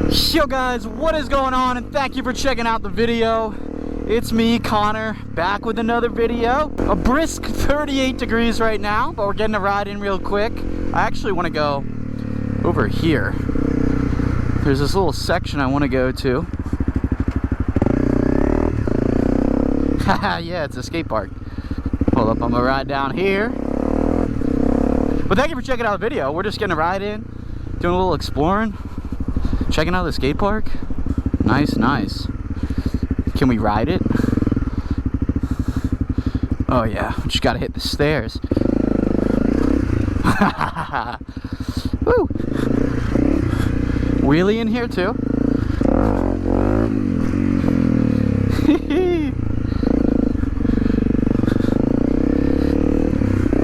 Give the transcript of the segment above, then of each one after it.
Yo guys, what is going on, and thank you for checking out the video. It's me, Connor, back with another video. A brisk 38 degrees right now, but we're getting a ride in real quick. I actually want to go over here. There's this little section I want to go to. Haha, yeah, it's a skate park. Hold up, I'm gonna ride down here. But thank you for checking out the video. We're just getting a ride in, doing a little exploring, checking out the skate park. Nice, nice. Can we ride it? Oh yeah, just gotta hit the stairs. Woo! Wheelie in here too.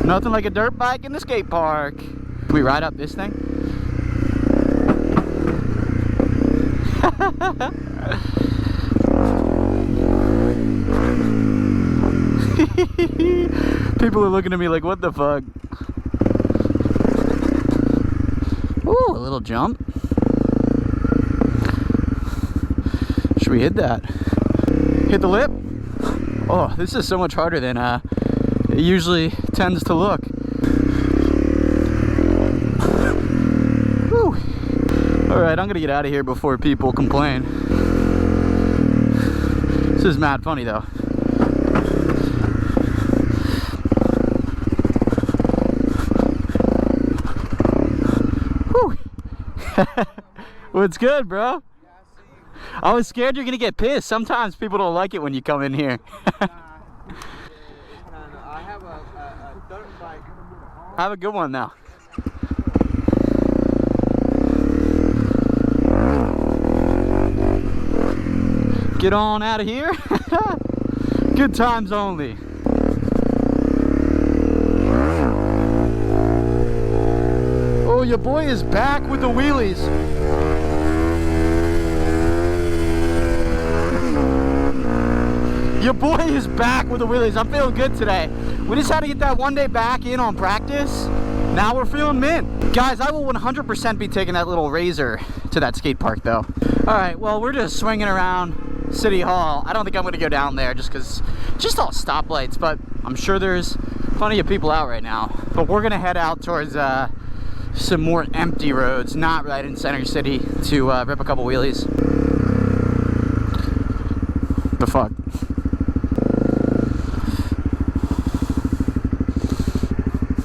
Nothing like a dirt bike in the skate park. Can we ride up this thing? People are looking at me like, what the fuck? Ooh, a little jump. Should we hit that? Hit the lip? Oh, this is so much harder than it usually tends to look. Whew. Alright, I'm gonna get out of here before people complain. This is mad funny though. Whew. What's good, bro? I was scared you're gonna get pissed. Sometimes people don't like it when you come in here. I have a dirt bike. Have a good one now. Get on out of here. Good times only. Oh, your boy is back with the wheelies. Your boy is back with the wheelies. I'm feeling good today. We just had to get that one day back in on practice. Now we're feeling mint. Guys, I will 100% be taking that little razor to that skate park though. All right, well, we're just swinging around City Hall. I don't think I'm gonna go down there just all stoplights, but I'm sure there's plenty of people out right now. But we're gonna head out towards some more empty roads, not right in Center City, to rip a couple wheelies. The fuck?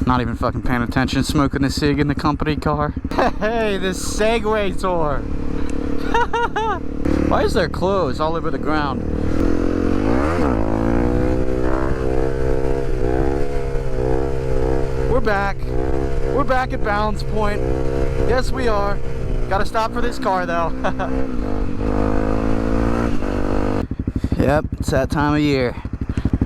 Not even fucking paying attention, smoking the cig in the company car. Hey, this Segway tour. Why is there clothes all over the ground? We're back. We're back at Balance Point. Yes, we are. Gotta stop for this car though. Yep, it's that time of year.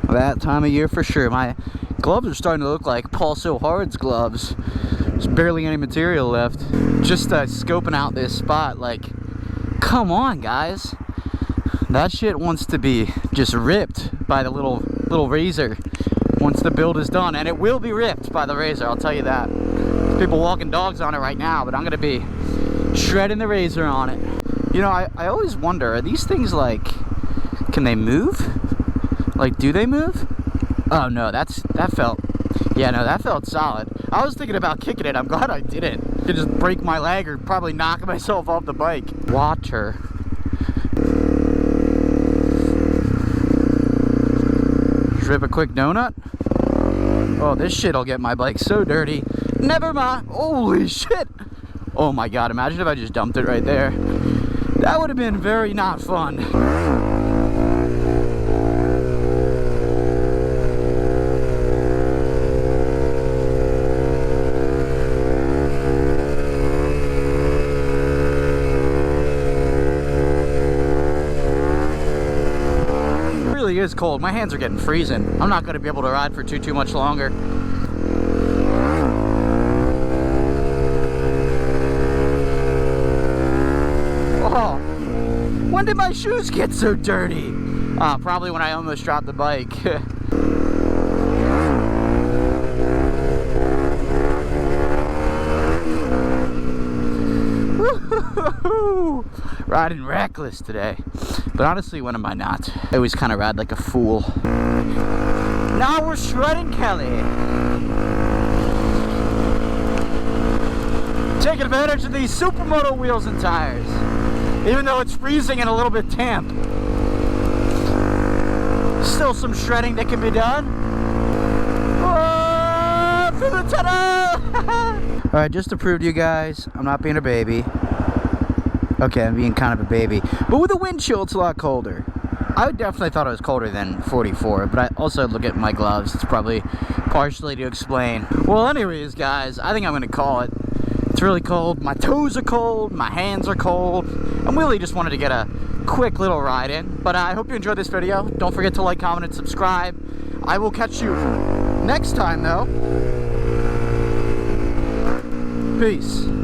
That time of year for sure. My gloves are starting to look like Paul So Hard's gloves. There's barely any material left. Just scoping out this spot, like, come on guys. That shit wants to be just ripped by the little razor once the build is done, and it will be ripped by the razor, I'll tell you that. There's people walking dogs on it right now, but I'm gonna be shredding the razor on it. You know, I always wonder, are these things like, can they move? Like, do they move? Oh no, that felt solid. I was thinking about kicking it. I'm glad I didn't. I could just break my leg or probably knock myself off the bike. Water. Just rip a quick donut. Oh, this shit'll get my bike so dirty. Never mind. Holy shit. Oh my god, imagine if I just dumped it right there. That would have been very not fun. It is cold. My hands are getting freezing. I'm not going to be able to ride for too much longer. Oh, when did my shoes get so dirty? Probably when I almost dropped the bike. Woo! Riding reckless today. But honestly, when am I not? I always kind of ride like a fool. Now we're shredding Kelly. Taking advantage of these Supermoto wheels and tires. Even though it's freezing and a little bit damp. Still some shredding that can be done. Whoa, through the tunnel! Alright, just to prove to you guys, I'm not being a baby. Okay, I'm being kind of a baby. But with the wind chill, it's a lot colder. I definitely thought it was colder than 44, but I also look at my gloves. It's probably partially to explain. Well, anyways, guys, I think I'm going to call it. It's really cold. My toes are cold. My hands are cold. I really just wanted to get a quick little ride in. But I hope you enjoyed this video. Don't forget to like, comment, and subscribe. I will catch you next time, though. Peace.